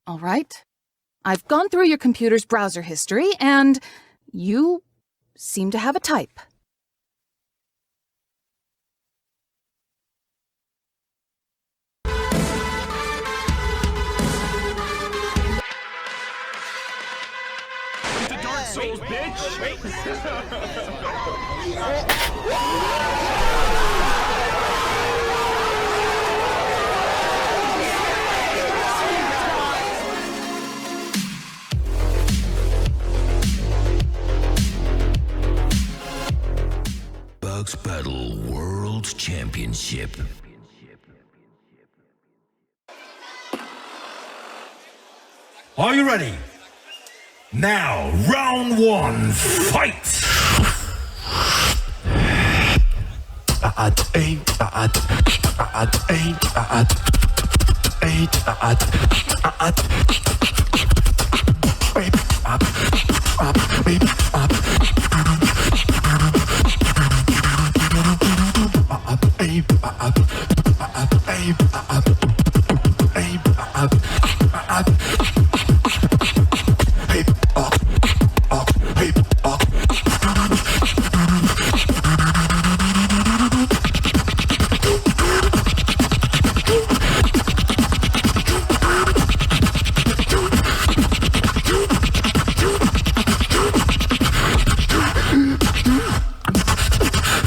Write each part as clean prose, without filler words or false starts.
All right. I've gone through your computer's browser history, and you seem to have a type. Into Dark Souls, bitch! Wait. Bugs Battle World Championship. Are you ready? Now, round one, fight!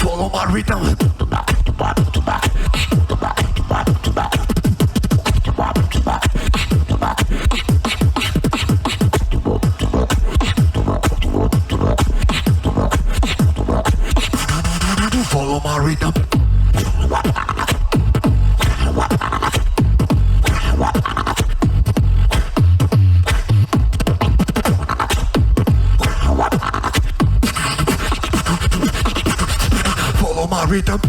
Follow my rhythm. Follow my rhythm. Follow my rhythm.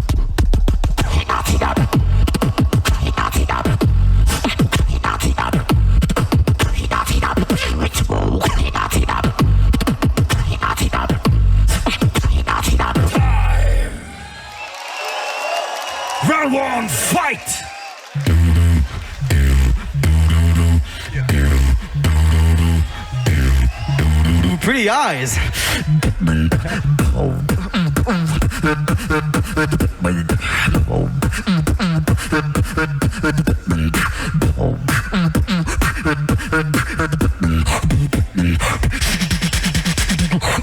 Round one, fight! Pretty eyes.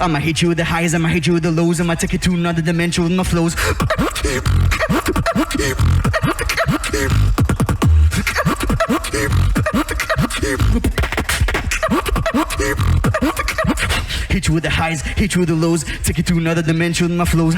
I'ma hit you with the highs, I'ma hit you with the lows, I'ma take it to another dimension with my flows. Hit you with the highs, hit you with the lows, take it to another dimension with my flows.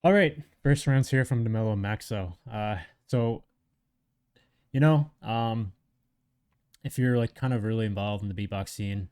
All right, first rounds here from DeMellow MaxO. So, you know, if you're like kind of really involved in the beatbox scene,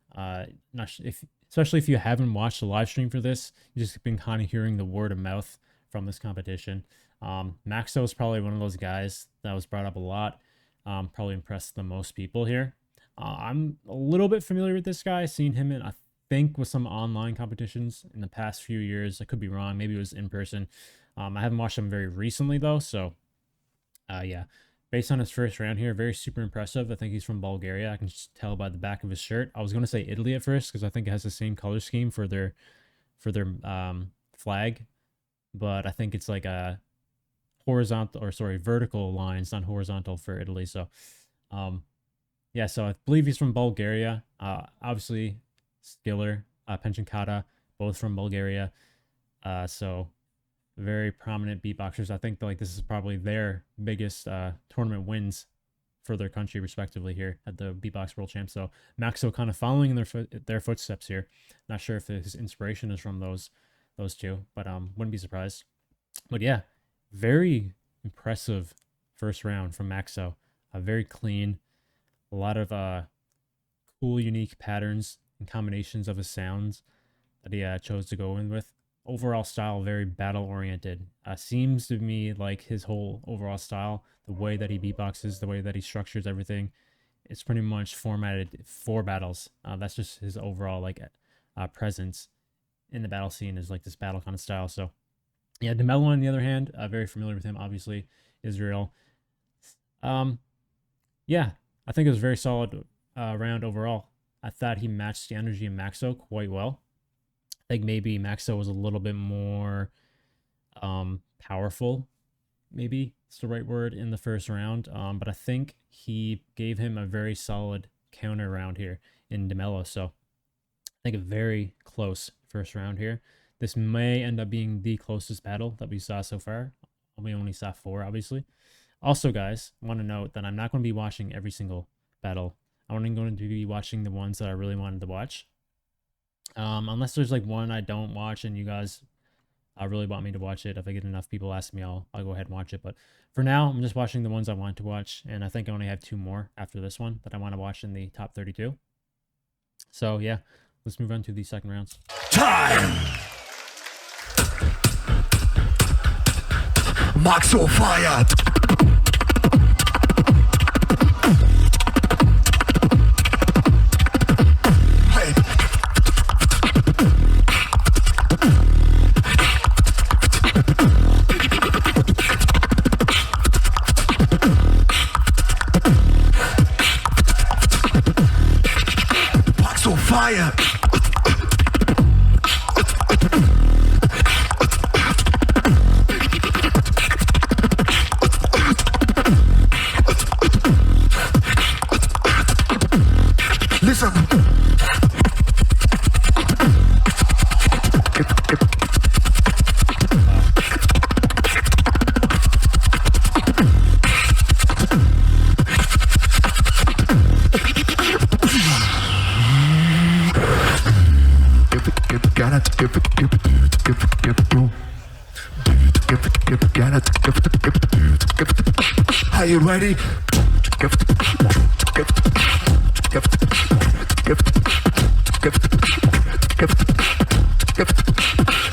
especially if you haven't watched the live stream for this, you've just been kind of hearing the word of mouth from this competition. MaxO is probably one of those guys that was brought up a lot, probably impressed the most people here. I'm a little bit familiar with this guy, seen him in, I think, with some online competitions in the past few years. I could be wrong. Maybe it was in person. I haven't watched him very recently though. So yeah, based on his first round here, very super impressive. I think he's from Bulgaria. I can just tell by the back of his shirt. I was going to say Italy at first because I think it has the same color scheme for their flag, but I think it's like a vertical lines, not horizontal for Italy. So yeah, so I believe he's from Bulgaria. Obviously Skiller, Pension Kata, both from Bulgaria. So very prominent beatboxers. I think like this is probably their biggest tournament wins for their country respectively here at the Beatbox World Champs. So MaxO kind of following in their footsteps here. Not sure if his inspiration is from those two, but wouldn't be surprised. But yeah, very impressive first round from MaxO. Very clean, a lot of cool, unique patterns and combinations of his sounds that he chose to go in with. Overall style, very battle oriented. Seems to me like his whole overall style, the way that he beatboxes, the way that he structures everything, it's pretty much formatted for battles. That's just his overall like presence in the battle scene, is like this battle kind of style. So yeah, DeMellow on the other hand, very familiar with him, obviously, Israel. Yeah, I think it was a very solid round overall. I thought he matched the energy of MaxO quite well. I think maybe MaxO was a little bit more powerful, maybe it's the right word, in the first round. But I think he gave him a very solid counter round here in DeMellow. So I think a very close first round here. This may end up being the closest battle that we saw so far. We only saw 4, obviously. Also, guys, I want to note that I'm not going to be watching every single battle. I'm only going to be watching the ones that I really wanted to watch. Unless there's like one I don't watch and you guys really want me to watch it. If I get enough people asking me, I'll go ahead and watch it. But for now, I'm just watching the ones I want to watch. And I think I only have 2 more after this one that I want to watch in the top 32. So yeah, let's move on to the second rounds. Time! MaxO fire! Hey! MaxO fire! Listen. Are you ready?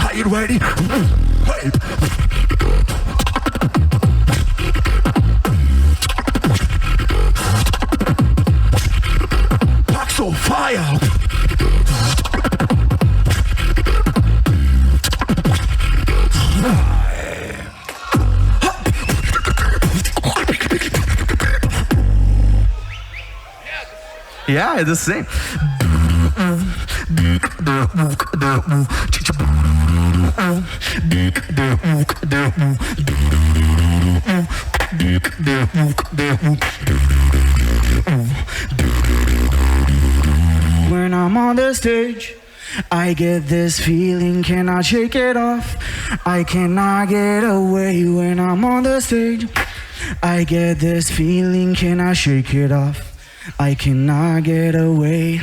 Are you ready? Hey. MaxO fire! Yeah, it's the same. When I'm on the stage, I get this feeling, cannot shake it off. I cannot get away. When I'm on the stage, I get this feeling, cannot shake it off. I cannot get away.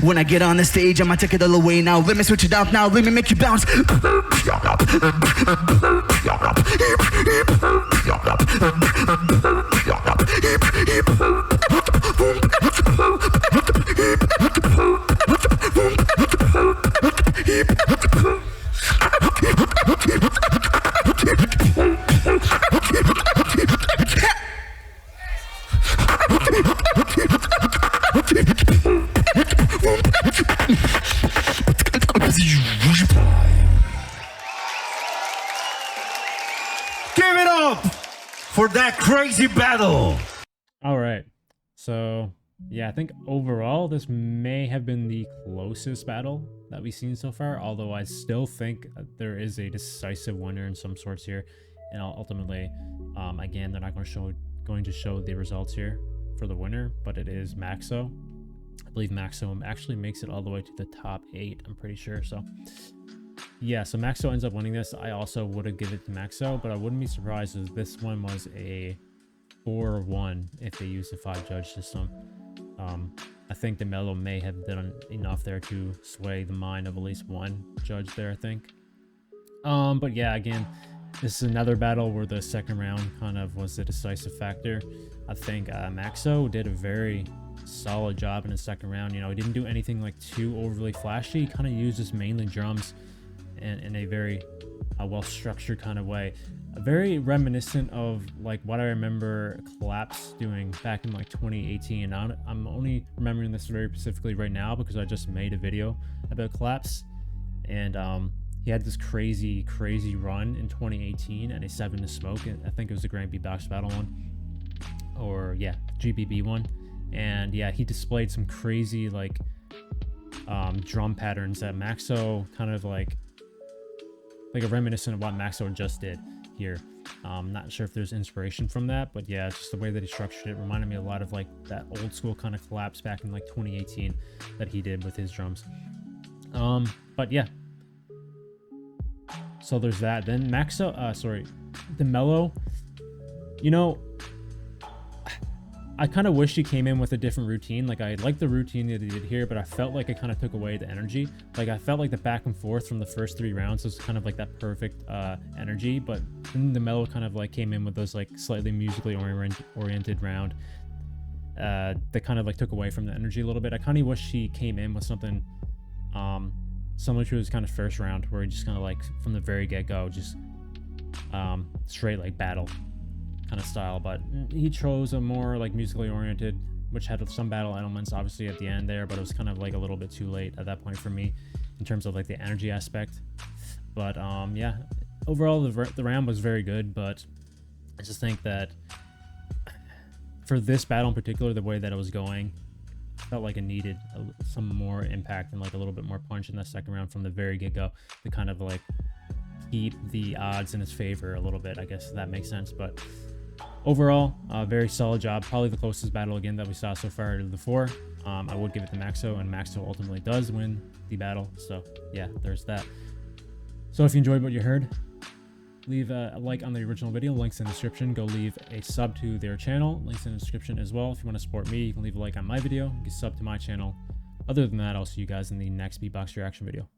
When I get on the stage, I'ma take it all away now. Let me switch it up now, let me make you bounce. Give it up for that crazy battle. All right. So yeah, I think overall this may have been the closest battle that we've seen so far, although I still think there is a decisive winner in some sorts here. And ultimately, again, they're not going to show the results here for the winner, but it is MaxO. I believe MaxO actually makes it all the way to the top 8, I'm pretty sure. So yeah, so MaxO ends up winning this. I also would have given it to MaxO, but I wouldn't be surprised if this one was a 4-1 if they used the 5-judge system. I think DeMellow may have done enough there to sway the mind of at least one judge there, I think. But yeah, again, this is another battle where the second round kind of was the decisive factor. I think MaxO did a very solid job in the second round. You know, he didn't do anything like too overly flashy. He kind of used just mainly drums and in a very well-structured kind of way. Very reminiscent of like what I remember Collapse doing back in like 2018. I'm only remembering this very specifically right now because I just made a video about Collapse, and he had this crazy run in 2018 at a 7 to Smoke. I think it was the Grand Beatbox Battle one, or yeah, GBB one. And yeah, he displayed some crazy like drum patterns that MaxO kind of like a reminiscent of what MaxO just did here. Not sure if there's inspiration from that, but yeah, it's just the way that he structured it reminded me a lot of like that old school kind of Collapse back in like 2018 that he did with his drums. But yeah, so there's that. Then DeMellow, you know, I kind of wish he came in with a different routine. Like, I like the routine that he did here, but I felt like it kind of took away the energy. Like, I felt like the back and forth from the first 3 rounds was kind of like that perfect energy, but then DeMellow kind of like came in with those like slightly musically oriented round that kind of like took away from the energy a little bit. I kind of wish he came in with something similar to his kind of first round, where he just kind of like from the very get-go just straight like battle kind of style, but he chose a more like musically oriented, which had some battle elements obviously at the end there, but it was kind of like a little bit too late at that point for me in terms of like the energy aspect. But yeah, overall the round was very good, but I just think that for this battle in particular, the way that it was going, felt like it needed some more impact and like a little bit more punch in that second round from the very get-go to kind of like keep the odds in his favor a little bit, I guess, if that makes sense. But overall, very solid job. Probably the closest battle again that we saw so far to the 4. I would give it to MaxO, and MaxO ultimately does win the battle. So yeah, there's that. So if you enjoyed what you heard, leave a like on the original video. Links in the description. Go leave a sub to their channel. Links in the description as well. If you want to support me, you can leave a like on my video. You can sub to my channel. Other than that, I'll see you guys in the next beatbox reaction video.